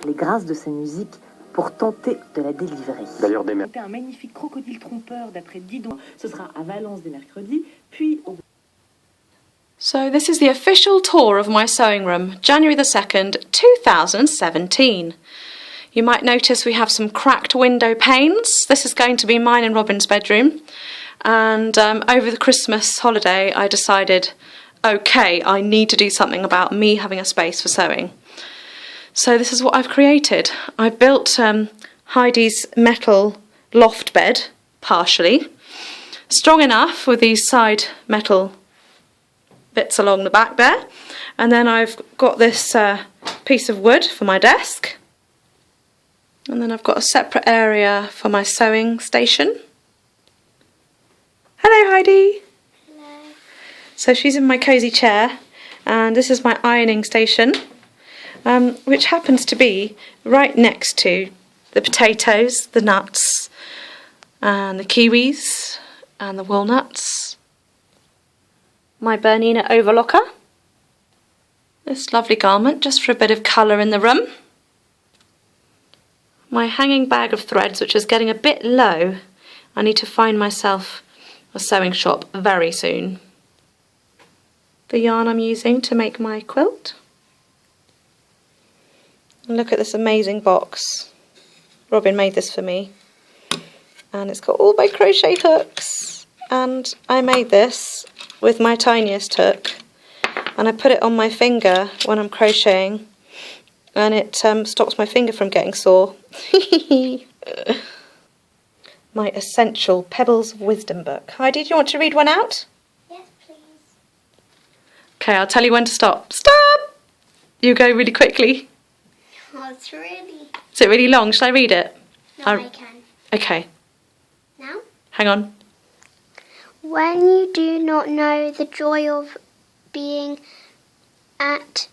les grâces de sa musique pour tenter de la délivrer. D'ailleurs, C'était un magnifique crocodile trompeur d'après Didon. Ce sera à Valence dès mercredi, puis au... So this is the official tour of my sewing room, January the 2nd, 2017. You might notice we have some cracked window panes. This is going to be mine and Robin's bedroom. And over the Christmas holiday I decided, okay, I need to do something about me having a space for sewing. So this is what I've created. I built Heidi's metal loft bed, partially. Strong enough with these side metal bits along the back there. And then I've got this piece of wood for my desk. And then I've got a separate area for my sewing station. Hello Heidi! Hello. So she's in my cosy chair, and this is my ironing station, which happens to be right next to the potatoes, the nuts, and the kiwis, and the walnuts. My Bernina overlocker. This lovely garment, just for a bit of colour in the room. My hanging bag of threads, which is getting a bit low. I need to find myself a sewing shop very soon. The yarn I'm using to make my quilt. And look at this amazing box. Robin made this for me. And it's got all my crochet hooks. And I made this with my tiniest hook. And I put it on my finger when I'm crocheting. And it stops my finger from getting sore. My essential Pebbles of Wisdom book. Heidi, do you want to read one out? Yes, please. Okay, I'll tell you when to stop. Stop! You go really quickly. Oh, it's really... Is it really long? Shall I read it? No, I can. Okay. Now? Hang on. When you do not know the joy of being at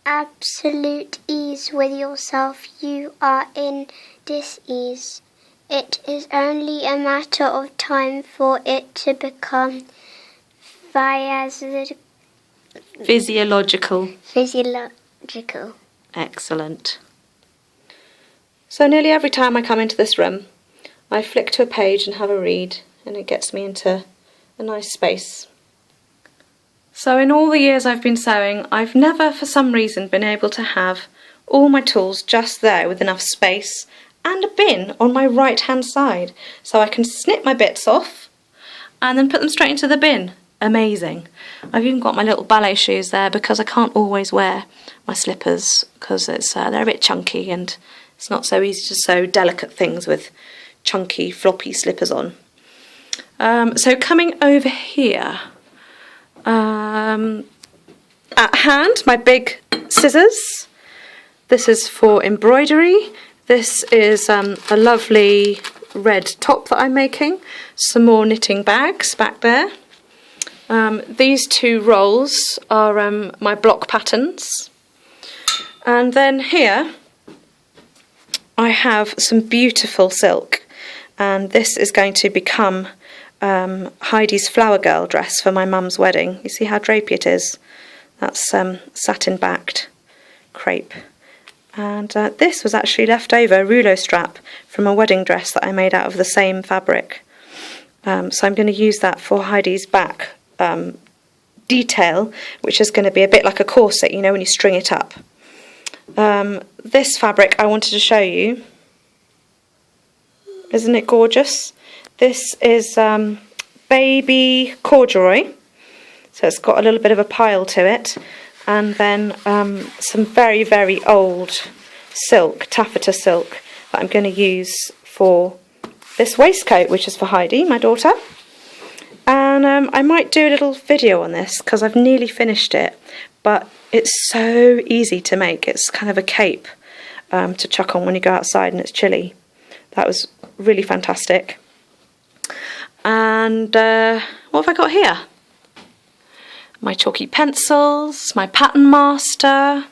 absolute ease with yourself, you are in dis-ease. It is only a matter of time for it to become Physiological. Physiological. Excellent. So nearly every time I come into this room, I flick to a page and have a read, and it gets me into a nice space. So in all the years I've been sewing, I've never for some reason been able to have all my tools just there with enough space and a bin on my right hand side, so I can snip my bits off and then put them straight into the bin. Amazing. I've even got my little ballet shoes there because I can't always wear my slippers because they're a bit chunky and it's not so easy to sew delicate things with chunky floppy slippers on. So coming over here, at hand, my big scissors. This is for embroidery. This is a lovely red top that I'm making. Some more knitting bags back there. These two rolls are my block patterns. And then here I have some beautiful silk. And this is going to become Heidi's flower girl dress for my mum's wedding. You see how drapey it is? That's satin backed crepe. And this was actually leftover rouleau strap from a wedding dress that I made out of the same fabric. So I'm going to use that for Heidi's back detail, which is going to be a bit like a corset, you know, when you string it up. This fabric I wanted to show you. Isn't it gorgeous? This is baby corduroy, so it's got a little bit of a pile to it, and then some very, very old silk, taffeta silk, that I'm going to use for this waistcoat, which is for Heidi, my daughter. And I might do a little video on this because I've nearly finished it, but it's so easy to make. It's kind of a cape to chuck on when you go outside and it's chilly. That was really fantastic. And what have I got here? My chalky pencils, my pattern master.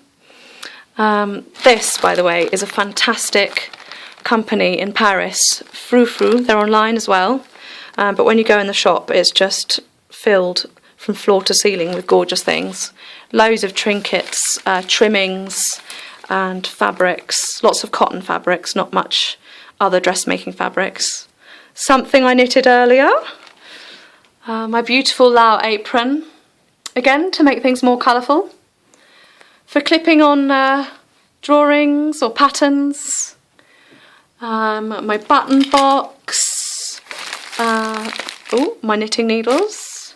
This, by the way, is a fantastic company in Paris, Frou Frou. They're online as well. But when you go in the shop, it's just filled from floor to ceiling with gorgeous things. Loads of trinkets, trimmings, and fabrics, lots of cotton fabrics, not much other dressmaking fabrics. Something I knitted earlier, my beautiful Lao apron, again to make things more colourful. For clipping on drawings or patterns, my button box, my knitting needles.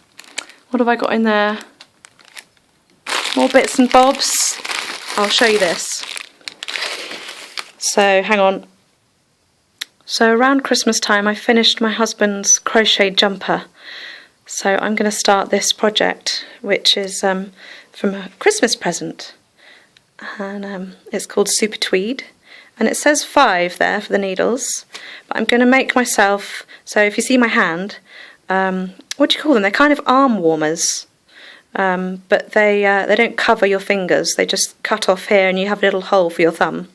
What have I got in there? More bits and bobs. I'll show you this. So hang on. So around Christmas time I finished my husband's crocheted jumper. So I'm going to start this project, which is from a Christmas present. And it's called Super Tweed. And it says 5 there for the needles. But I'm going to make myself, so if you see my hand, what do you call them? They're kind of arm warmers. But they don't cover your fingers. They just cut off here and you have a little hole for your thumb.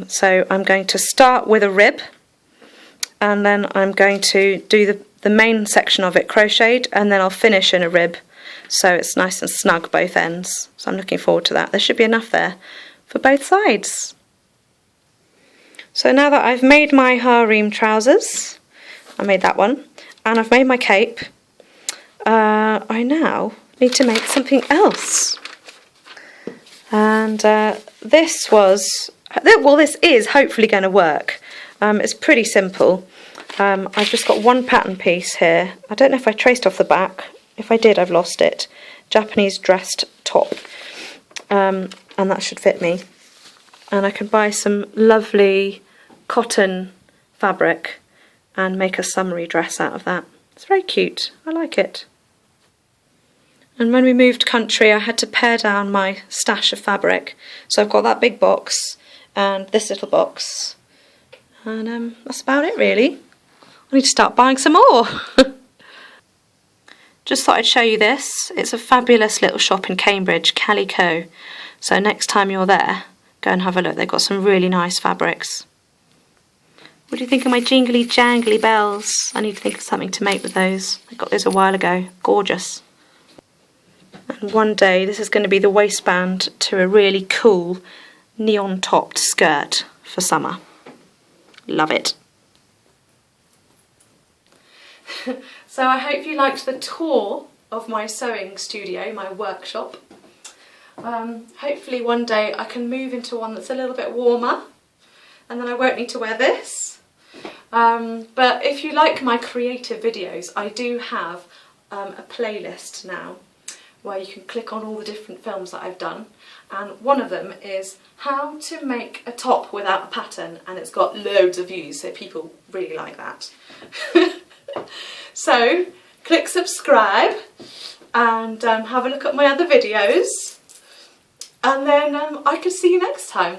So I'm going to start with a rib. And then I'm going to do the main section of it crocheted. And then I'll finish in a rib. So it's nice and snug both ends. So I'm looking forward to that. There should be enough there for both sides. So now that I've made my harem trousers, I made that one, and I've made my cape, I now need to make something else. And this is hopefully going to work. It's pretty simple. I've just got one pattern piece here. I don't know if I traced off the back. If I did, I've lost it. Japanese dressed top. And that should fit me. And I can buy some lovely cotton fabric and make a summery dress out of that. It's very cute. I like it. And when we moved country, I had to pare down my stash of fabric. So I've got that big box and this little box. And that's about it, really. I need to start buying some more. Just thought I'd show you this. It's a fabulous little shop in Cambridge, Calico. So next time you're there, go and have a look. They've got some really nice fabrics. What do you think of my jingly jangly bells? I need to think of something to make with those. I got those a while ago. Gorgeous. And one day this is going to be the waistband to a really cool neon topped skirt for summer. Love it. So I hope you liked the tour of my sewing studio, my workshop. Hopefully one day I can move into one that's a little bit warmer and then I won't need to wear this. But if you like my creative videos, I do have a playlist now where you can click on all the different films that I've done, and one of them is how to make a top without a pattern, and it's got loads of views, so people really like that. So click subscribe and have a look at my other videos, and then I can see you next time.